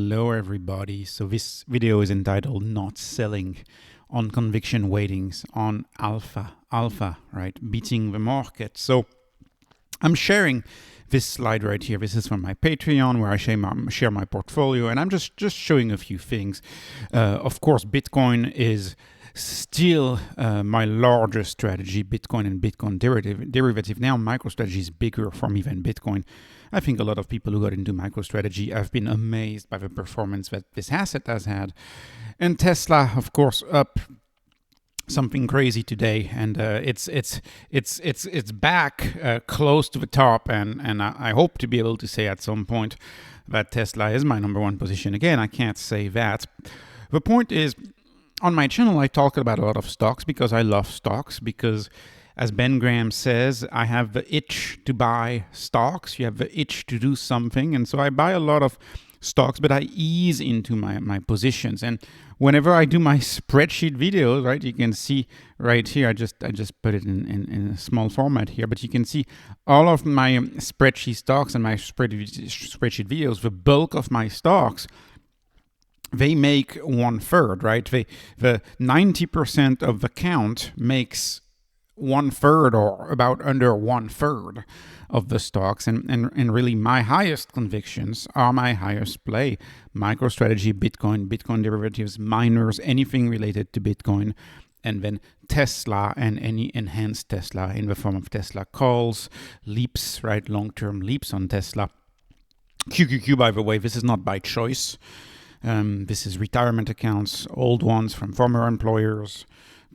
Hello everybody. So this video is entitled Not Selling on Conviction Weightings on Alpha, right? Beating the market. So I'm sharing this slide right here. This is from my Patreon where I share my portfolio, and I'm just showing a few things. Of course, Bitcoin is still my largest strategy, Bitcoin and Bitcoin derivative. Now MicroStrategy is bigger for me than Bitcoin. I think a lot of people who got into MicroStrategy have been amazed by the performance that this asset has had. And Tesla, of course, up something crazy today, and it's back close to the top, and I hope to be able to say at some point that Tesla is my number one position. Again, I can't say that. The point is, on my channel, I talk about a lot of stocks because I love stocks, because as Ben Graham says, I have the itch to buy stocks. You have the itch to do something. And so I buy a lot of stocks, but I ease into my positions. And whenever I do my spreadsheet videos, right, you can see right here, I just put it in a small format here, but you can see all of my spreadsheet stocks and my spreadsheet videos, the bulk of my stocks, they make 1/3, right? The 90% of the count makes 1/3 or about under 1/3 of the stocks, and really my highest convictions are my highest play: MicroStrategy, Bitcoin derivatives, miners, anything related to Bitcoin, and then Tesla and any enhanced Tesla in the form of Tesla calls, leaps, right? Long-term leaps on Tesla. QQQ, by the way, this is not by choice. This is retirement accounts, old ones from former employers,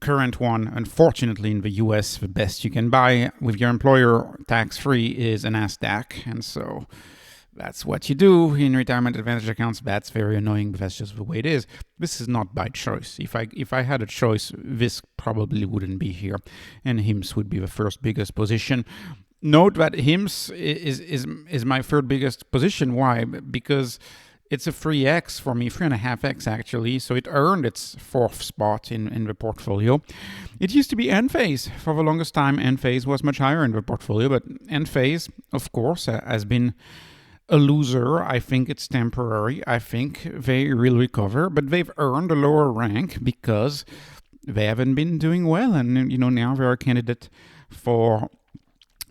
current one. Unfortunately, in the US, the best you can buy with your employer tax-free is a NASDAQ. And so that's what you do in retirement advantage accounts. That's very annoying, but that's just the way it is. This is not by choice. If I had a choice, this probably wouldn't be here, and HIMS would be the first biggest position. Note that HIMS is my third biggest position. Why? Because it's a 3x for me, 3.5x actually. So it earned its fourth spot in the portfolio. It used to be Enphase. For the longest time, Enphase was much higher in the portfolio, but Enphase, of course, has been a loser. I think it's temporary. I think they will recover, but they've earned a lower rank because they haven't been doing well. And, now they're a candidate for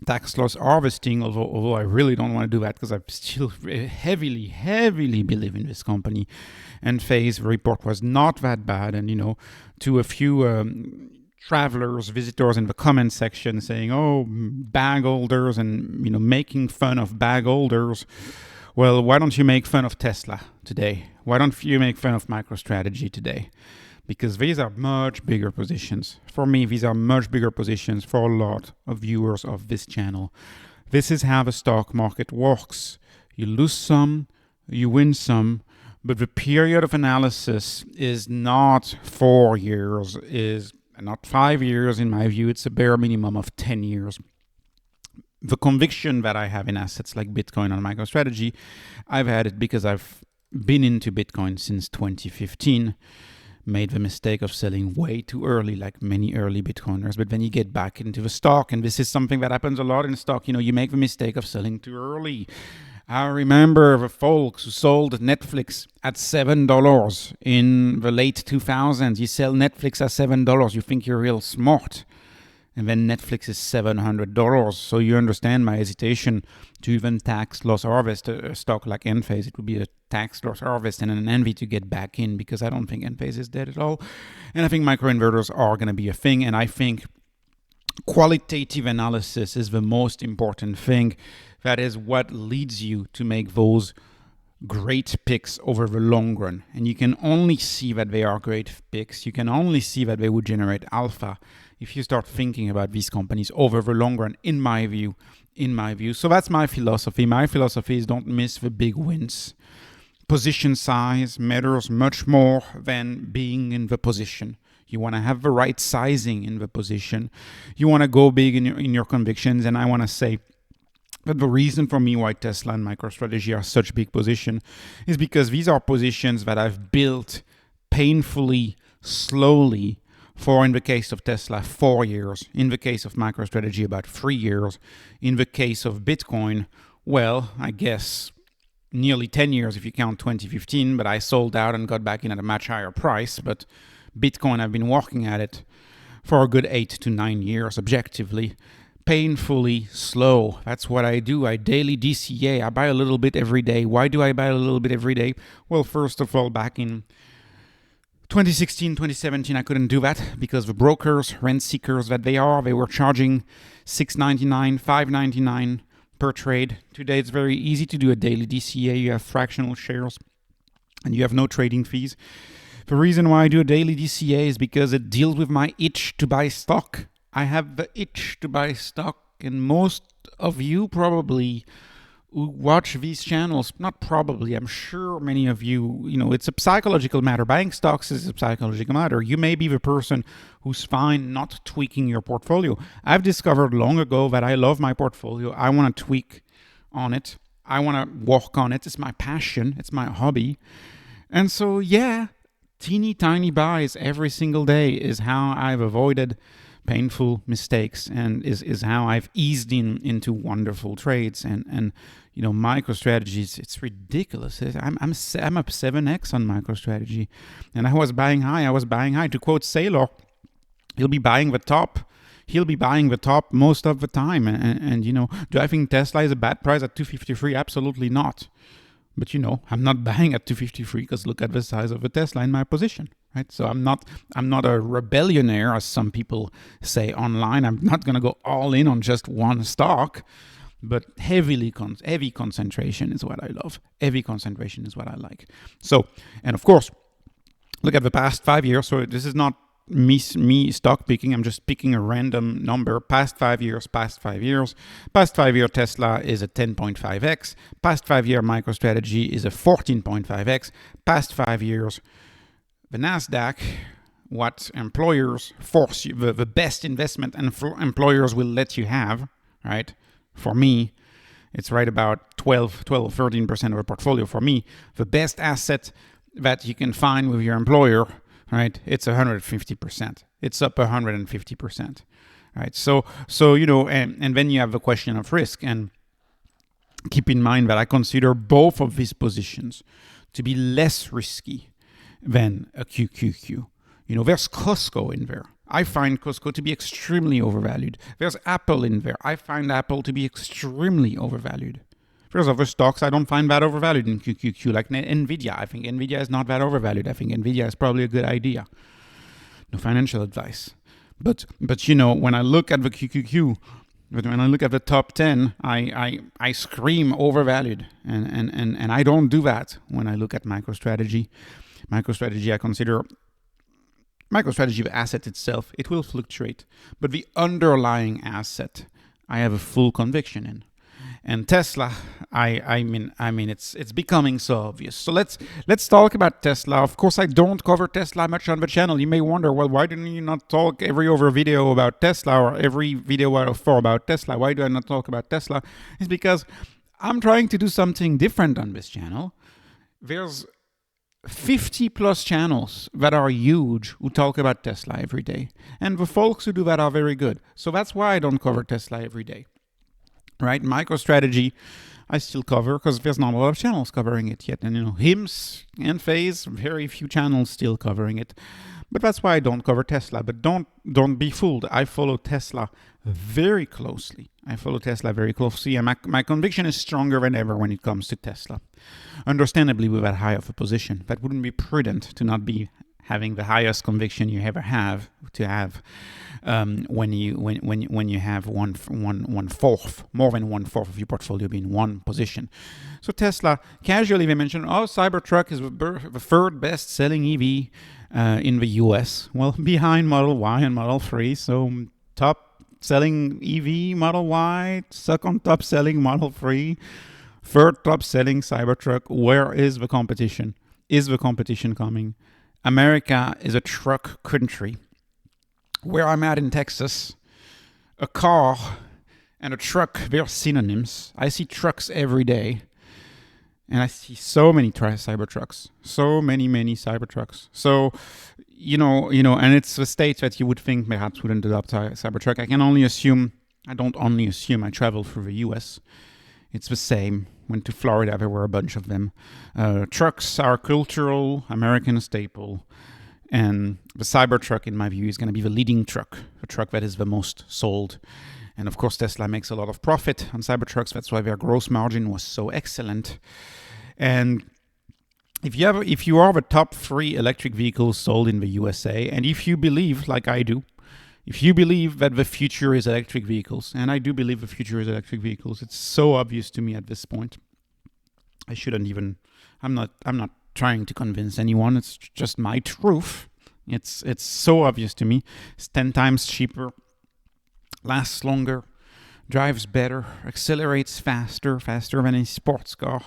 tax loss harvesting, although I really don't want to do that because I still heavily believe in this company. And Phase report was not that bad, and to a few visitors in the comment section saying, "Oh, bag holders," and making fun of bag holders. Well, why don't you make fun of Tesla today? Why don't you make fun of MicroStrategy today? Because these are much bigger positions. For me, these are much bigger positions for a lot of viewers of this channel. This is how the stock market works. You lose some, you win some, but the period of analysis is not 4 years, is not 5 years in my view. It's a bare minimum of 10 years. The conviction that I have in assets like Bitcoin and MicroStrategy, I've had it because I've been into Bitcoin since 2015. Made the mistake of selling way too early, like many early Bitcoiners, but then you get back into the stock, and this is something that happens a lot in stock. You make the mistake of selling too early. I remember the folks who sold Netflix at $7 in the late 2000s. You sell Netflix at $7, you think you're real smart. And then Netflix is $700. So you understand my hesitation to even tax loss harvest a stock like Enphase. It would be a tax loss harvest and an envy to get back in, because I don't think Enphase is dead at all. And I think microinverters are going to be a thing. And I think qualitative analysis is the most important thing. That is what leads you to make those great picks over the long run. And you can only see that they are great picks. You can only see that they would generate alpha if you start thinking about these companies over the long run, in my view. So that's my philosophy. My philosophy is don't miss the big wins. Position size matters much more than being in the position. You want to have the right sizing in the position. You want to go big in your convictions. And I want to say that the reason for me why Tesla and MicroStrategy are such big position is because these are positions that I've built painfully, slowly, for, in the case of Tesla, 4 years. In the case of MicroStrategy, about 3 years. In the case of Bitcoin, well, I guess nearly 10 years if you count 2015, but I sold out and got back in at a much higher price. But Bitcoin, I've been working at it for a good 8 to 9 years, objectively, painfully slow. That's what I do. I daily DCA. I buy a little bit every day. Why do I buy a little bit every day? Well, first of all, back in 2016, 2017, I couldn't do that because the brokers, rent seekers that they were charging $6.99, $5.99 per trade. Today, it's very easy to do a daily DCA. You have fractional shares and you have no trading fees. The reason why I do a daily DCA is because it deals with my itch to buy stock. I have the itch to buy stock, and most of you probably who watch these channels, not probably, I'm sure many of you, it's a psychological matter. Buying stocks is a psychological matter. You may be the person who's fine not tweaking your portfolio. I've discovered long ago that I love my portfolio. I want to tweak on it. I want to work on it. It's my passion. It's my hobby. And so, yeah, teeny tiny buys every single day is how I've avoided painful mistakes and is how I've eased into wonderful trades. And MicroStrategy, it's ridiculous. I'm up 7x on MicroStrategy, and I was buying high. To quote Sailor, he'll be buying the top most of the time. And do I think Tesla is a bad price at 253? Absolutely not. But I'm not buying at 253 because look at the size of the Tesla in my position, right? So I'm not a rebellionaire, as some people say online. I'm not going to go all in on just one stock, but heavy concentration is what I love. Heavy concentration is what I like. So, and of course, look at the past 5 years. So this is not me stock picking. I'm just picking a random number. Past 5 years. Past 5 year Tesla is a 10.5x. Past 5 year MicroStrategy is a 14.5x. Past 5 years, the Nasdaq, what employers force you, the best investment and employers will let you have, right? For me, it's right about 13% of a portfolio. For me, the best asset that you can find with your employer, right? It's 150%. It's up 150%, right? So and then you have the question of risk. And keep in mind that I consider both of these positions to be less risky than a QQQ. There's Costco in there. I find Costco to be extremely overvalued. There's Apple in there. I find Apple to be extremely overvalued. There's other stocks I don't find that overvalued in QQQ, like NVIDIA. I think NVIDIA is not that overvalued. I think NVIDIA is probably a good idea. No financial advice. But when I look at the QQQ, but when I look at the top 10, I scream overvalued. And I don't do that when I look at MicroStrategy. MicroStrategy, I consider MicroStrategy, the asset itself, it will fluctuate. But the underlying asset, I have a full conviction in. And Tesla, I mean, it's becoming so obvious. So let's talk about Tesla. Of course, I don't cover Tesla much on the channel. You may wonder, well, why didn't you not talk every other video about Tesla or every video out of 4 about Tesla? Why do I not talk about Tesla? It's because I'm trying to do something different on this channel. There's 50 plus channels that are huge who talk about Tesla every day. And the folks who do that are very good. So that's why I don't cover Tesla every day. Right? MicroStrategy, I still cover because there's not a lot of channels covering it yet. And HIMS and Phase, very few channels still covering it. But that's why I don't cover Tesla. But don't be fooled. I follow Tesla very closely. And my conviction is stronger than ever when it comes to Tesla. Understandably, with that high of a position, that wouldn't be prudent to not be having the highest conviction you ever have to have when you have more than one fourth of your portfolio being one position. So Tesla, casually they mentioned, Cybertruck is the third best selling EV in the US. Well, behind Model Y and Model 3. So top selling EV Model Y, second top selling Model 3, third top selling Cybertruck. Where is the competition? Is the competition coming? America is a truck country. Where I'm at in Texas, a car and a truck, they're synonyms. I see trucks every day. And I see so many Cybertrucks. So many Cybertrucks. So, and it's the states that you would think perhaps wouldn't adopt Cybertruck. I don't only assume, I travel through the US. It's the same. Went to Florida, there were a bunch of them. Trucks are a cultural American staple. And the Cybertruck, in my view, is going to be the leading truck, the truck that is the most sold. And of course, Tesla makes a lot of profit on Cybertrucks. That's why their gross margin was so excellent. And if you are the top 3 electric vehicles sold in the USA, and if you believe, like I do, if you believe that the future is electric vehicles, and I do believe the future is electric vehicles, it's so obvious to me at this point. I'm not trying to convince anyone. It's just my truth. It's so obvious to me. It's 10 times cheaper, lasts longer, drives better, accelerates faster than a sports car.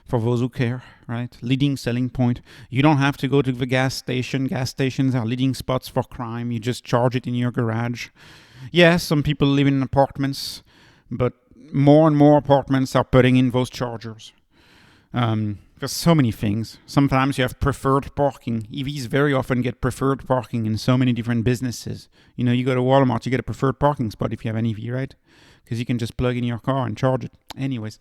For those who care, right? Leading selling point. You don't have to go to the gas station. Gas stations are leading spots for crime. You just charge it in your garage. Yes, some people live in apartments, but more and more apartments are putting in those chargers. There's so many things. Sometimes you have preferred parking. EVs very often get preferred parking in so many different businesses. You go to Walmart, you get a preferred parking spot if you have an EV, right? Because you can just plug in your car and charge it. Anyways,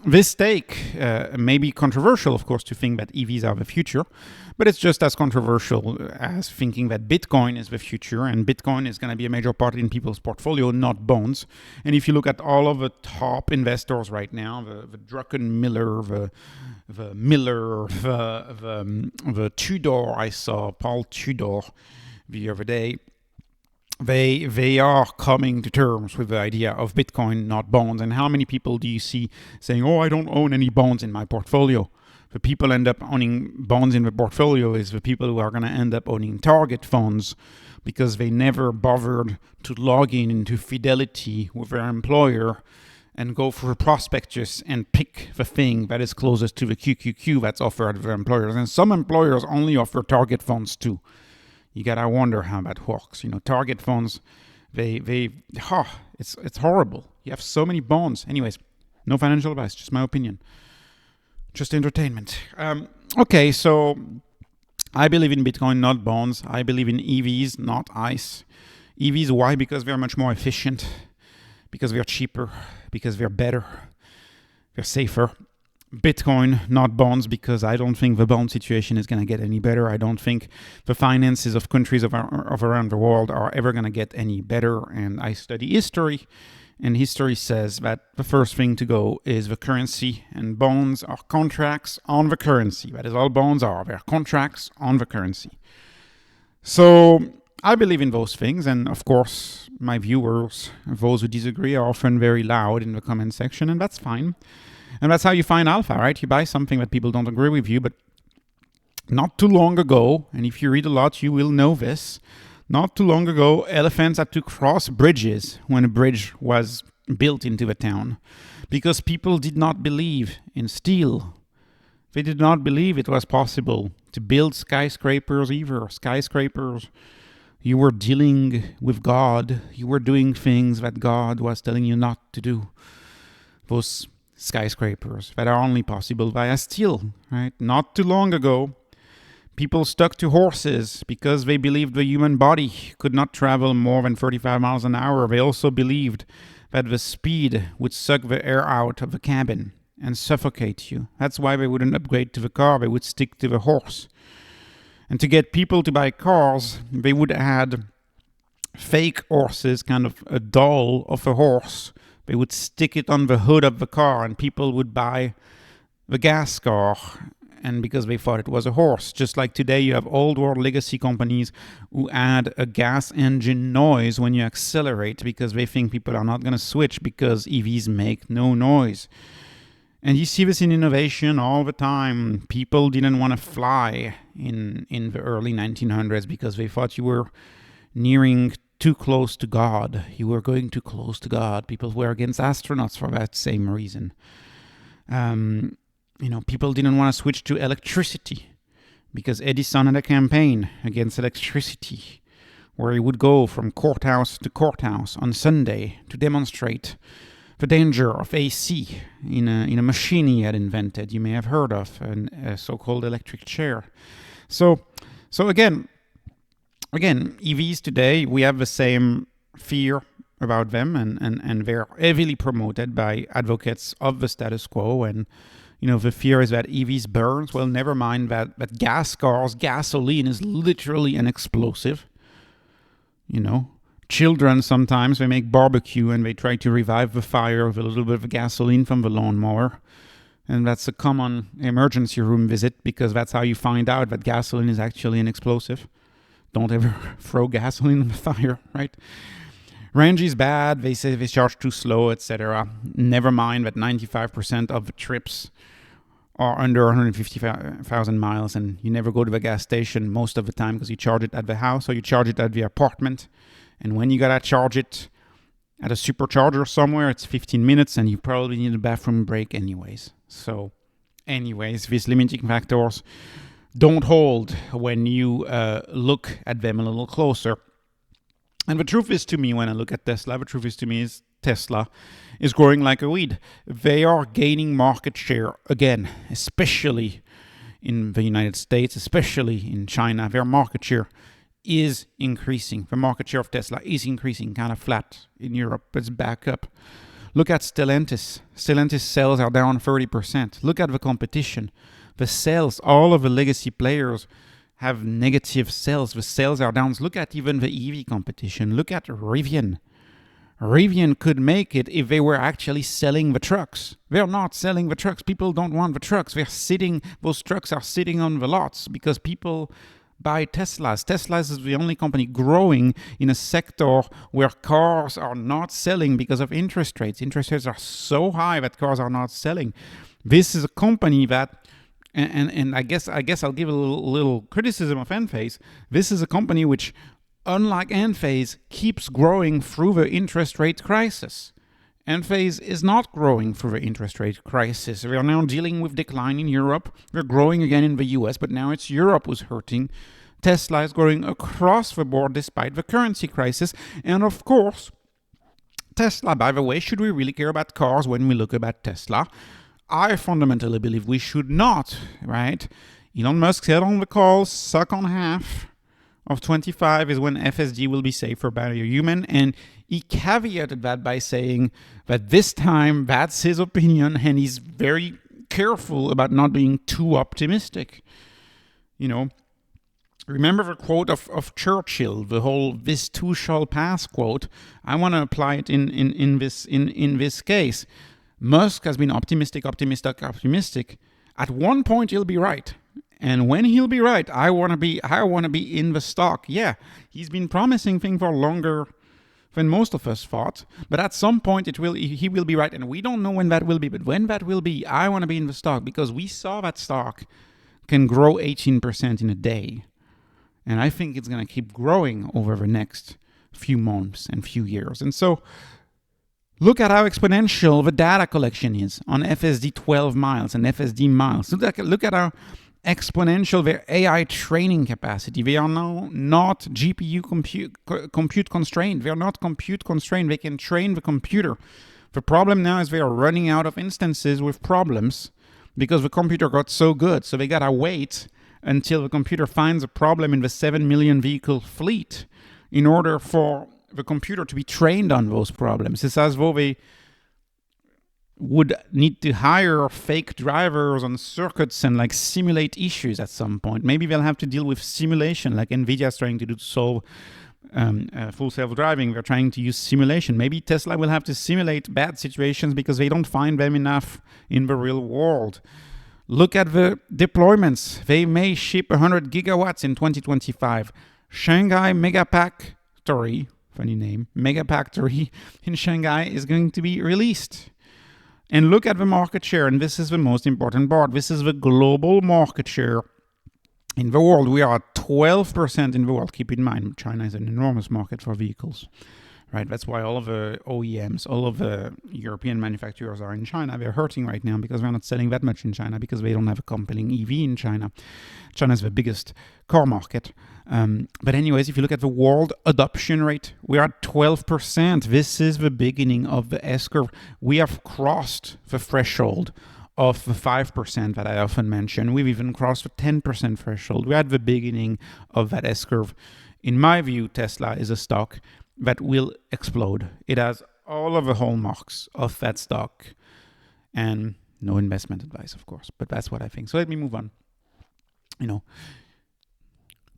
this take may be controversial, of course, to think that EVs are the future, but it's just as controversial as thinking that Bitcoin is the future, and Bitcoin is going to be a major part in people's portfolio, not bonds. And if you look at all of the top investors right now, the Druckenmiller, the Miller, the Tudor, I saw Paul Tudor the other day, they are coming to terms with the idea of Bitcoin, not bonds. And how many people do you see saying, I don't own any bonds in my portfolio? The people end up owning bonds in the portfolio is the people who are going to end up owning target funds because they never bothered to log into Fidelity with their employer and go for a prospectus and pick the thing that is closest to the QQQ that's offered to their employers. And some employers only offer target funds too. You gotta wonder how that works. Target funds, it's horrible. You have so many bonds. Anyways, no financial advice, just my opinion. Just entertainment. Okay, so I believe in Bitcoin, not bonds. I believe in EVs, not ICE. EVs, why? Because they're much more efficient, because they're cheaper, because they're better, they're safer. Bitcoin, not bonds, because I don't think the bond situation is going to get any better. I don't think the finances of countries of around the world are ever going to get any better. And I study history, and history says that the first thing to go is the currency, and bonds are contracts on the currency. That is all bonds are. They're contracts on the currency. So I believe in those things, and of course, my viewers, those who disagree, are often very loud in the comment section, and that's fine. And that's how you find alpha, right? You buy something that people don't agree with you, but not too long ago, and if you read a lot, you will know this, not too long ago, elephants had to cross bridges when a bridge was built into the town because people did not believe in steel. They did not believe it was possible to build skyscrapers either. Skyscrapers, you were dealing with God. You were doing things that God was telling you not to do. Those skyscrapers that are only possible via steel, right? Not too long ago, people stuck to horses because they believed the human body could not travel more than 35 miles an hour. They also believed that the speed would suck the air out of the cabin and suffocate you. That's why they wouldn't upgrade to the car. They would stick to the horse. And to get people to buy cars, they would add fake horses, kind of a doll of a horse. They would stick it on the hood of the car, and people would buy the gas car, and because they thought it was a horse. Just like today, you have old world legacy companies who add a gas engine noise when you accelerate because they think people are not going to switch because EVs make no noise. And you see this in innovation all the time. People didn't want to fly in the early 1900s because they thought you were nearing too close to God. You were going too close to God. People were against astronauts for that same reason. People didn't want to switch to electricity because Edison had a campaign against electricity where he would go from courthouse to courthouse on Sunday to demonstrate the danger of AC in a machine he had invented. You may have heard of a so-called electric chair. So again, EVs today, we have the same fear about them, and they're heavily promoted by advocates of the status quo. And the fear is that EVs burns. Well, never mind that gas cars, gasoline is literally an explosive. Children sometimes, they make barbecue and they try to revive the fire with a little bit of gasoline from the lawnmower. And that's a common emergency room visit, because that's how you find out that gasoline is actually an explosive. Don't ever throw gasoline on the fire, right? Range is bad. They say they charge too slow, etc. Never mind that 95% of the trips are under 150,000 miles, and you never go to the gas station most of the time because you charge it at the house or you charge it at the apartment. And when you gotta charge it at a supercharger somewhere, it's 15 minutes, and you probably need a bathroom break anyways. So, anyways, these limiting factors don't hold when you look at them a little closer. And the truth is, to me, when I look at Tesla, the truth is to me is Tesla is growing like a weed. They are gaining market share again, especially in the United States, especially in China. Their market share is increasing. The market share of Tesla is increasing, kind of flat in Europe, but it's back up. Look at Stellantis. Stellantis sales are down 30%. Look at the competition. The sales, all of the legacy players have negative sales. The sales are down. Look at even the EV competition. Look at Rivian. Rivian could make it if they were actually selling the trucks. They're not selling the trucks. People don't want the trucks. Those trucks are sitting on the lots because people buy Teslas. Teslas is the only company growing in a sector where cars are not selling because of interest rates. Interest rates are so high that cars are not selling. This is a company that, and I guess I'll give a little criticism of Enphase. This is a company which, unlike Enphase, keeps growing through the interest rate crisis. Enphase is not growing through the interest rate crisis. We are now dealing with decline in Europe. We're growing again in the US, but now it's Europe who's hurting. Tesla is growing across the board despite the currency crisis. And of course, Tesla, by the way, should we really care about cars when we look at Tesla? I fundamentally believe we should not, right? Elon Musk said on the call, second half of 25 is when FSD will be safe for by a human, and he caveated that by saying that this time that's his opinion, and he's very careful about not being too optimistic. Remember the quote of Churchill, the whole "this too shall pass" quote. I want to apply it in this case. Musk has been optimistic. At one point he'll be right. And when he'll be right, I want to be in the stock. Yeah, he's been promising things for longer than most of us thought. But at some point he will be right, and we don't know when that will be. But when that will be, I want to be in the stock, because we saw that stock can grow 18% in a day. And I think it's going to keep growing over the next few months and few years. And so look at how exponential the data collection is on FSD 12 miles and FSD miles. Look at how exponential their AI training capacity. They are now not GPU compute constrained. They are not compute constrained. They can train the computer. The problem now is they are running out of instances with problems because the computer got so good. So they gotta wait until the computer finds a problem in the 7 million vehicle fleet in order for the computer to be trained on those problems. It's as though they would need to hire fake drivers on circuits and simulate issues at some point. Maybe they'll have to deal with simulation, like NVIDIA is trying to do to solve full self-driving. They're trying to use simulation. Maybe Tesla will have to simulate bad situations because they don't find them enough in the real world. Look at the deployments. They may ship 100 gigawatts in 2025. Shanghai Megafactory, funny name, Megafactory in Shanghai is going to be released. And look at the market share, and this is the most important part. This is the global market share in the world. We are at 12% in the world. Keep in mind, China is an enormous market for vehicles, right? That's why all of the OEMs, all of the European manufacturers are in China. They're hurting right now because they're not selling that much in China because they don't have a compelling EV in China. China is the biggest car market. But anyways, if you look at the world adoption rate, we are at 12%. This is the beginning of the S-curve. We have crossed the threshold of the 5% that I often mention. We've even crossed the 10% threshold. We're at the beginning of that S-curve. In my view, Tesla is a stock that will explode. It has all of the hallmarks of that stock, and no investment advice, of course, but that's what I think. So let me move on.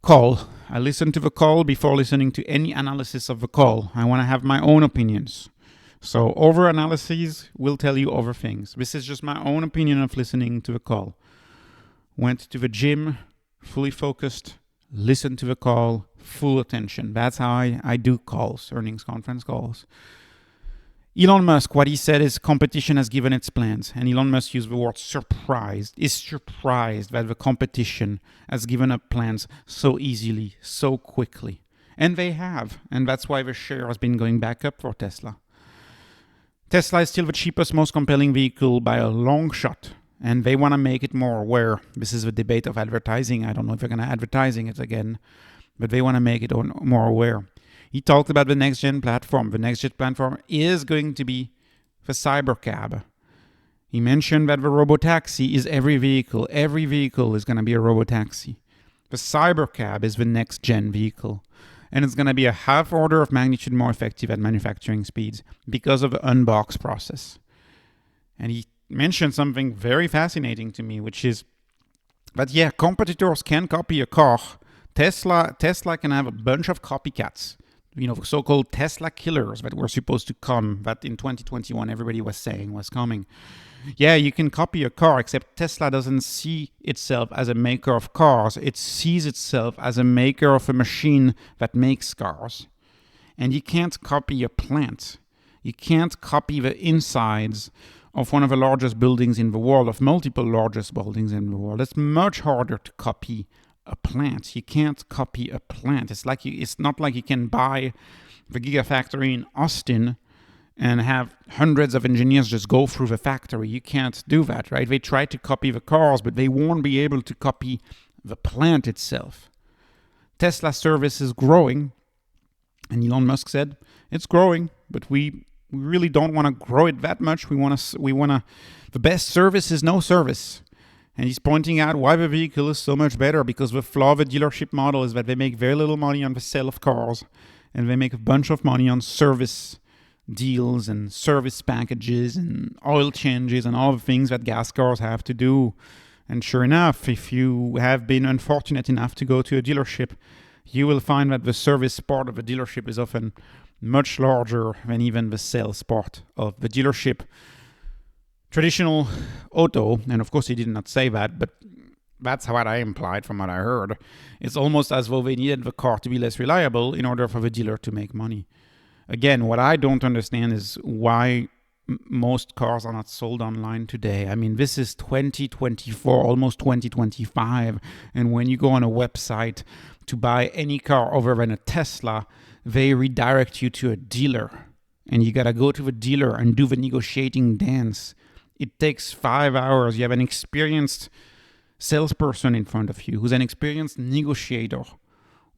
Call. I listen to the call before listening to any analysis of the call. I want to have my own opinions. So over analyses will tell you other things. This is just my own opinion of listening to the call. Went to the gym, fully focused, listened to the call, full attention. That's how I do calls, earnings conference calls. Elon Musk, what he said is competition has given its plans. And Elon Musk used the word surprised. Is surprised that the competition has given up plans so easily, so quickly. And they have. And that's why the share has been going back up for Tesla. Tesla is still the cheapest, most compelling vehicle by a long shot. And they want to make it more aware. This is the debate of advertising. I don't know if they're going to advertising it again. But they want to make it more aware. He talked about the next-gen platform. The next-gen platform is going to be the cybercab. He mentioned that the robotaxi is every vehicle. Every vehicle is going to be a robotaxi. The cybercab is the next-gen vehicle. And it's going to be a half order of magnitude more effective at manufacturing speeds because of the unbox process. And he mentioned something very fascinating to me, which is that, yeah, competitors can copy a car. Tesla can have a bunch of copycats. So-called Tesla killers that were supposed to come, that in 2021 everybody was saying was coming. Yeah, you can copy a car, except Tesla doesn't see itself as a maker of cars. It sees itself as a maker of a machine that makes cars. And you can't copy a plant. You can't copy the insides of one of the largest buildings in the world, of multiple largest buildings in the world. It's much harder to copy a plant. You can't copy a plant. It's not like you can buy the gigafactory in Austin and have hundreds of engineers just go through the factory. You can't do that, right? They try to copy the cars, but they won't be able to copy the plant itself. Tesla service is growing, and Elon Musk said it's growing, but we really don't want to grow it that much. We want to. The best service is no service. And he's pointing out why the vehicle is so much better, because the flaw of the dealership model is that they make very little money on the sale of cars, and they make a bunch of money on service deals and service packages and oil changes and all the things that gas cars have to do. And sure enough, if you have been unfortunate enough to go to a dealership, you will find that the service part of the dealership is often much larger than even the sales part of the dealership. Traditional auto, and of course he did not say that, but that's what I implied from what I heard. It's almost as though they needed the car to be less reliable in order for the dealer to make money. Again, what I don't understand is why most cars are not sold online today. I mean, this is 2024, almost 2025, and when you go on a website to buy any car other than a Tesla, they redirect you to a dealer, and you gotta go to the dealer and do the negotiating dance. It takes 5 hours. You have an experienced salesperson in front of you who's an experienced negotiator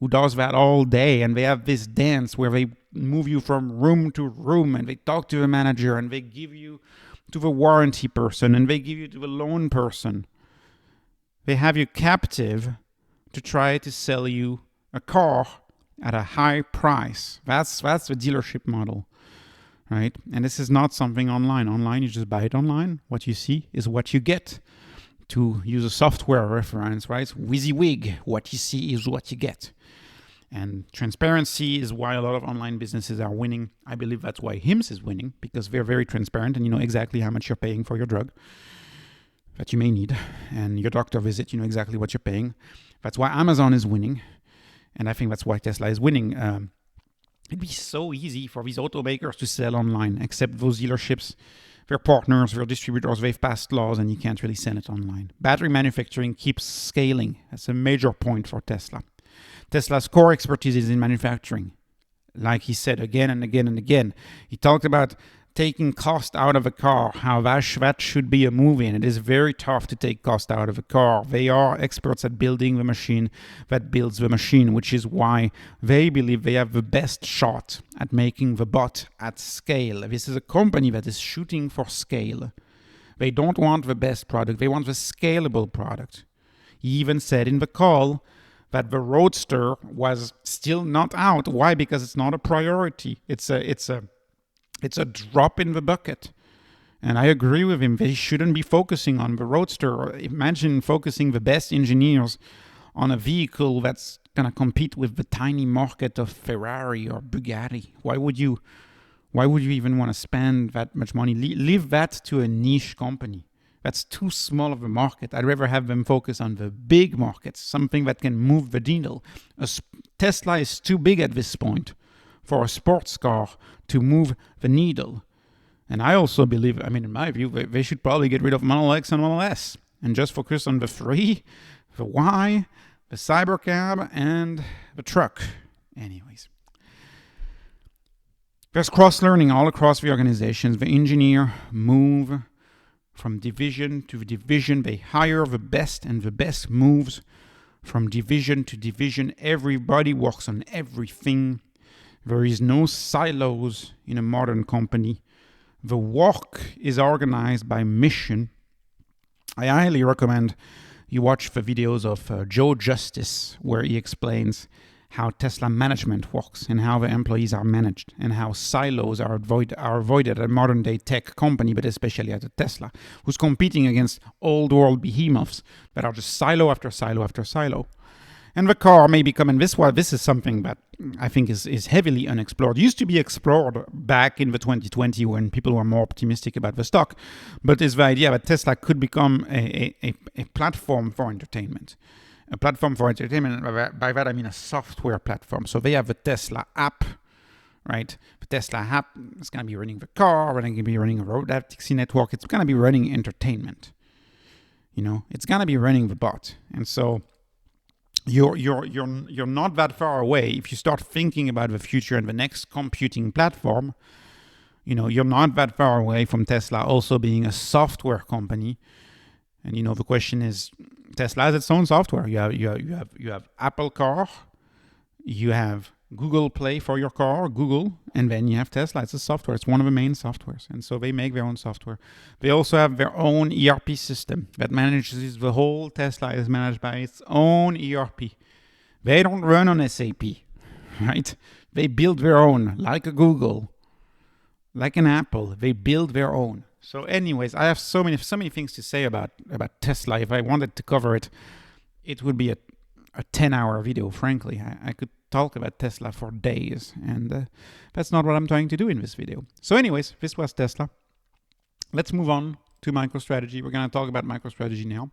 who does that all day. And they have this dance where they move you from room to room, and they talk to the manager, and they give you to the warranty person, and they give you to the loan person. They have you captive to try to sell you a car at a high price. That's the dealership model. Right? And this is not something online. Online, you just buy it online. What you see is what you get. To use a software reference, right? WYSIWYG, what you see is what you get. And transparency is why a lot of online businesses are winning. I believe that's why HIMS is winning, because they're very transparent and you know exactly how much you're paying for your drug that you may need. And your doctor visit, you know exactly what you're paying. That's why Amazon is winning. And I think that's why Tesla is winning. It'd be so easy for these automakers to sell online, except those dealerships, their partners, their distributors, they've passed laws and you can't really sell it online. Battery manufacturing keeps scaling. That's a major point for Tesla. Tesla's core expertise is in manufacturing. Like he said again and again and again. He talked about taking cost out of a car, how that should be a movie, and it is very tough to take cost out of a car. They are experts at building the machine that builds the machine, which is why they believe they have the best shot at making the bot at scale. This is a company that is shooting for scale. They don't want the best product, they want the scalable product. He even said in the call that the Roadster was still not out. Why? Because it's not a priority. It's a drop in the bucket. And I agree with him. They shouldn't be focusing on the Roadster. Imagine focusing the best engineers on a vehicle that's going to compete with the tiny market of Ferrari or Bugatti. Why would you even want to spend that much money? Leave that to a niche company. That's too small of a market. I'd rather have them focus on the big markets, something that can move the needle. Tesla is too big at this point for a sports car to move the needle. And I also believe, in my view, they should probably get rid of Model X and Model S and just focus on the 3, the Y, the Cybercab, and the truck. Anyways. There's cross-learning all across the organizations. The engineer move from division to division. They hire the best, and the best moves from division to division. Everybody works on everything. There is no silos in a modern company. The work is organized by mission. I highly recommend you watch the videos of Joe Justice, where he explains how Tesla management works and how the employees are managed and how silos are avoided at a modern day tech company, but especially at a Tesla, who's competing against old world behemoths that are just silo after silo after silo. And the car may become, and this is something that I think is heavily unexplored. It used to be explored back in the 2020 when people were more optimistic about the stock, but is the idea that Tesla could become a platform for entertainment. A platform for entertainment, by that I mean a software platform. So they have the Tesla app, right? The Tesla app is going to be running the car, it's going to be running a road taxi network, it's going to be running entertainment. It's going to be running the bot. And so you're not that far away. If you start thinking about the future and the next computing platform, you're not that far away from Tesla also being a software company. And the question is, Tesla has its own software. You have Apple Car, you have Google Play for your car, Google, and then you have Tesla. It's a software. It's one of the main softwares. And so they make their own software. They also have their own ERP system that manages the whole. Tesla is managed by its own ERP. They don't run on SAP, right? They build their own, like a Google, like an Apple. They build their own. So anyways, I have so many things to say about Tesla. If I wanted to cover it, it would be a 10-hour video, frankly. I could talk about Tesla for days, and that's not what I'm trying to do in this video. So anyways, this was Tesla. Let's move on to MicroStrategy. We're going to talk about MicroStrategy now.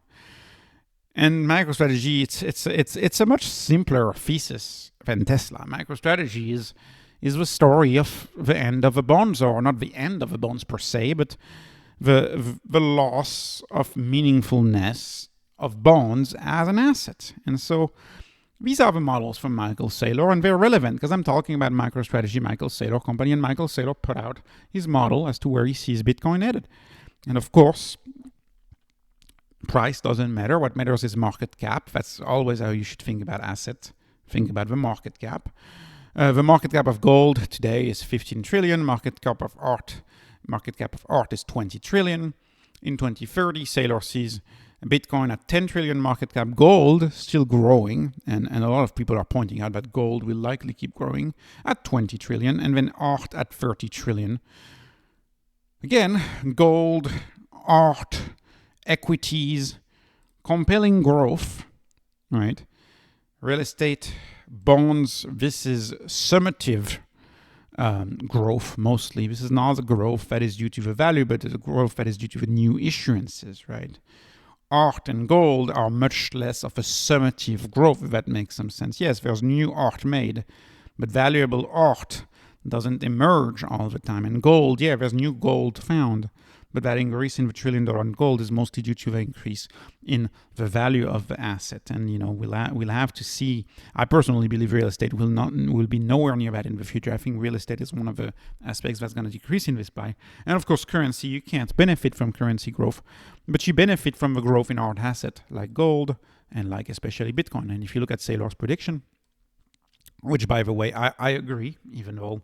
And MicroStrategy, it's a much simpler thesis than Tesla. MicroStrategy is the story of the end of the bonds, or not the end of the bonds per se, but the loss of meaningfulness of bonds as an asset. And so these are the models from Michael Saylor, and they're relevant because I'm talking about MicroStrategy, Michael Saylor company, and Michael Saylor put out his model as to where he sees Bitcoin headed. And of course, price doesn't matter. What matters is market cap. That's always how you should think about asset. Think about the market cap. The market cap of gold today is 15 trillion. Market cap of art is 20 trillion. In 2030, Saylor sees Bitcoin at 10 trillion market cap. Gold still growing, and a lot of people are pointing out that gold will likely keep growing at 20 trillion, and then art at 30 trillion. Again, gold, art, equities, compelling growth, right? Real estate, bonds, this is summative growth mostly. This is not the growth that is due to the value, but the growth that is due to the new issuances, right? Art and gold are much less of a summative growth, if that makes some sense. Yes, there's new art made, but valuable art doesn't emerge all the time. And gold, yeah, there's new gold found, but that increase in the $1 trillion in gold is mostly due to the increase in the value of the asset. And we'll have to see. I personally believe real estate will be nowhere near that in the future. I think real estate is one of the aspects that's going to decrease in this by. And of course, currency, you can't benefit from currency growth, but you benefit from the growth in hard asset like gold and like especially Bitcoin. And if you look at Saylor's prediction, which by the way, I agree, even though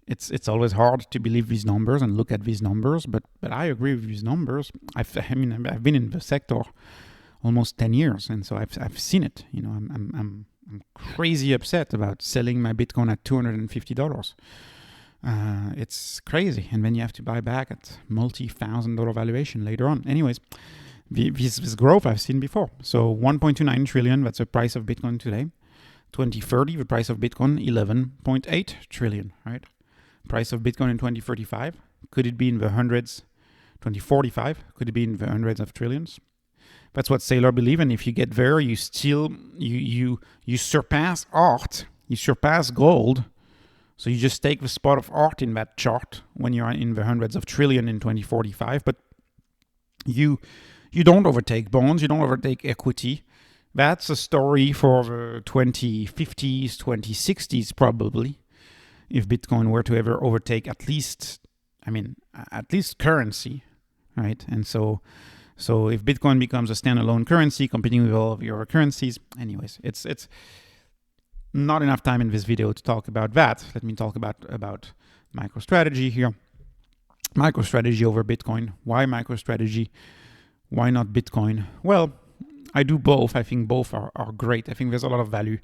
it's always hard to believe these numbers and look at these numbers, but I agree with these numbers. I've been in the sector almost 10 years. And so I've seen it. You know, I'm crazy upset about selling my Bitcoin at $250. It's crazy. And then you have to buy back at multi-$1,000 valuation later on. Anyways, this growth I've seen before. So 1.29 trillion, that's the price of Bitcoin today. 2030, the price of Bitcoin, 11.8 trillion, right? Price of Bitcoin in 2035, could it be in the hundreds? 2045, could it be in the hundreds of trillions? That's what Saylor believe, and if you get there, you still, you surpass art, you surpass gold, so you just take the spot of art in that chart when you're in the hundreds of trillion in 2045, but you don't overtake bonds, you don't overtake equity. That's a story for the 2050s, 2060s probably, if Bitcoin were to ever overtake at least currency, right? And so if Bitcoin becomes a standalone currency competing with all of your other currencies, anyways, it's not enough time in this video to talk about that. Let me talk about MicroStrategy here. MicroStrategy over Bitcoin. Why MicroStrategy? Why not Bitcoin? Well, I do both. I think both are great. I think there's a lot of value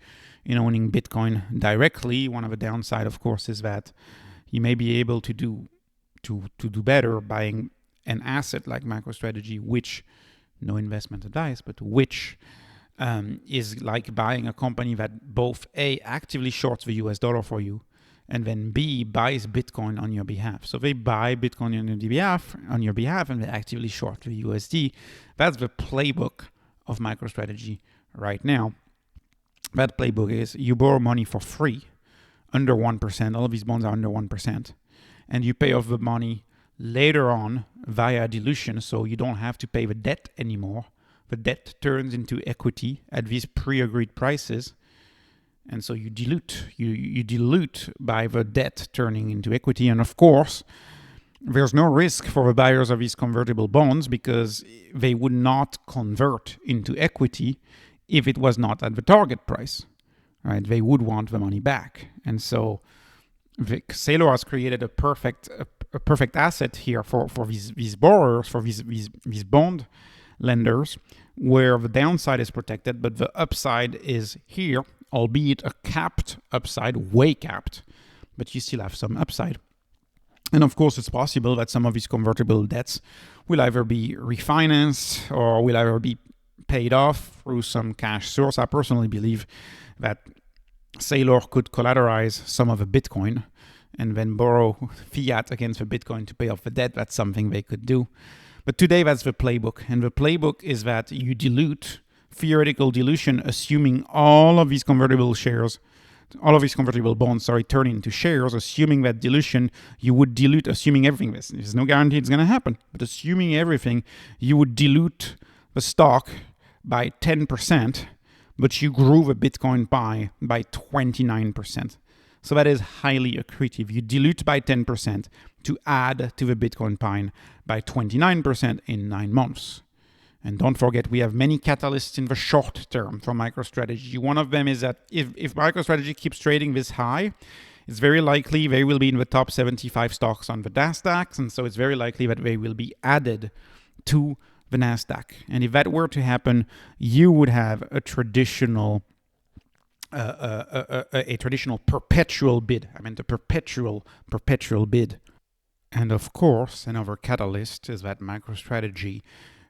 in owning Bitcoin directly. One of the downside, of course, is that you may be able to do better buying an asset like MicroStrategy, which, no investment advice, but which is like buying a company that both A, actively shorts the US dollar for you, and then B, buys Bitcoin on your behalf. So they buy Bitcoin on your behalf, and they actively short the USD. That's the playbook of MicroStrategy right now. That playbook is you borrow money for free, under 1%. All of these bonds are under 1%. And you pay off the money later on via dilution, so you don't have to pay the debt anymore. The debt turns into equity at these pre-agreed prices. And so you dilute. You dilute by the debt turning into equity. And of course, there's no risk for the buyers of these convertible bonds because they would not convert into equity if it was not at the target price, right? They would want the money back. And so Saylor has created a perfect asset here for these borrowers, for these bond lenders, where the downside is protected, but the upside is here, albeit a capped upside, way capped, but you still have some upside. And of course, it's possible that some of these convertible debts will either be refinanced or will either be paid off through some cash source. I personally believe that Saylor could collateralize some of the Bitcoin and then borrow fiat against the Bitcoin to pay off the debt. That's something they could do. But today, that's the playbook. And the playbook is that you dilute, theoretical dilution, assuming all of these convertible bonds, turn into shares, assuming that dilution, you would dilute, assuming everything. There's no guarantee it's going to happen, but assuming everything, you would dilute the stock by 10%, but you grew the Bitcoin pie by 29%. So that is highly accretive. You dilute by 10% to add to the Bitcoin pie by 29% in 9 months. And don't forget, we have many catalysts in the short term for MicroStrategy. One of them is that if MicroStrategy keeps trading this high, it's very likely they will be in the top 75 stocks on the Nasdaq, and so it's very likely that they will be added to the Nasdaq. And if that were to happen, you would have a traditional perpetual bid. I mean, the perpetual bid. And of course, another catalyst is that MicroStrategy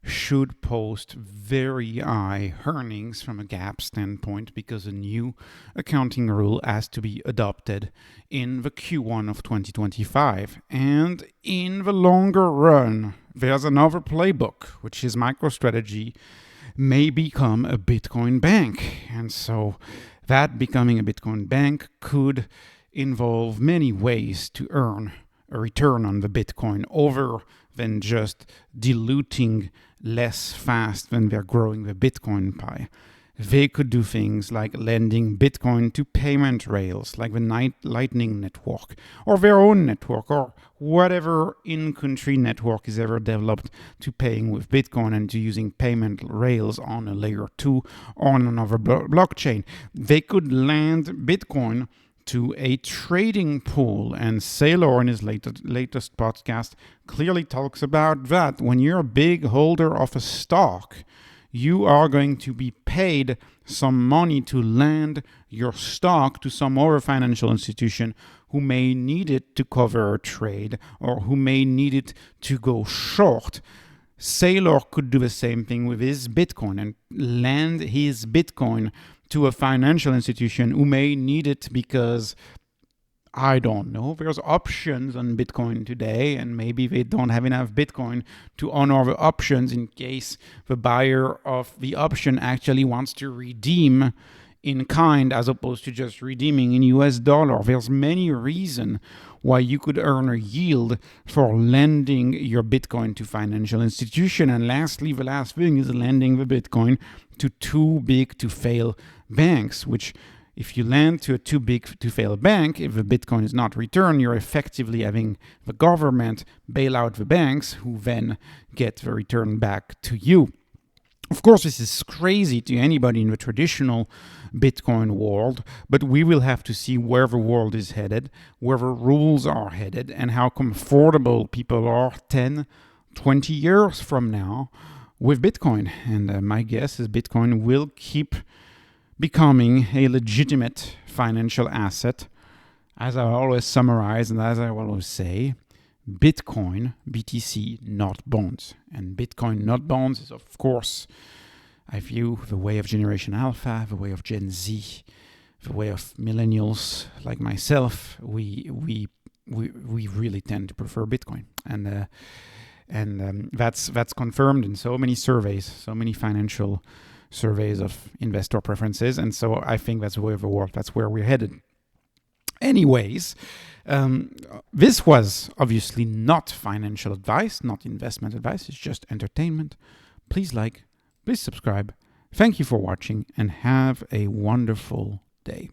should post very high earnings from a GAAP standpoint because a new accounting rule has to be adopted in the Q1 of 2025. And in the longer run, there's another playbook, which is MicroStrategy may become a Bitcoin bank. And so that becoming a Bitcoin bank could involve many ways to earn a return on the Bitcoin over than just diluting less fast when they're growing the Bitcoin pie. They could do things like lending Bitcoin to payment rails, like the Lightning Network, or their own network, or whatever in-country network is ever developed to paying with Bitcoin and to using payment rails on a layer 2 or on another blockchain. They could lend Bitcoin to a trading pool, and Saylor in his latest podcast clearly talks about that. When you're a big holder of a stock, you are going to be paid some money to lend your stock to some other financial institution who may need it to cover a trade or who may need it to go short. Saylor could do the same thing with his Bitcoin and lend his Bitcoin to a financial institution who may need it because, I don't know, there's options on Bitcoin today, and maybe they don't have enough Bitcoin to honor the options in case the buyer of the option actually wants to redeem in kind as opposed to just redeeming in US dollar. There's many reasons why you could earn a yield for lending your Bitcoin to financial institution. And lastly, the last thing is lending the Bitcoin to too big to fail banks, which if you lend to a too big to fail bank, if the Bitcoin is not returned, you're effectively having the government bail out the banks who then get the return back to you. Of course, this is crazy to anybody in the traditional Bitcoin world, but we will have to see where the world is headed, where the rules are headed, and how comfortable people are 10, 20 years from now with Bitcoin. And my guess is Bitcoin will keep becoming a legitimate financial asset. As I always summarize and as I always say, Bitcoin, BTC, not bonds. And Bitcoin, not bonds is, of course, I view the way of Generation Alpha, the way of Gen Z, the way of millennials like myself. We really tend to prefer Bitcoin. And that's confirmed in so many surveys, so many financial surveys of investor preferences. And so I think that's the way of the world. That's where we're headed. Anyways, this was obviously not financial advice, not investment advice. It's just entertainment. Please like, please subscribe. Thank you for watching and have a wonderful day.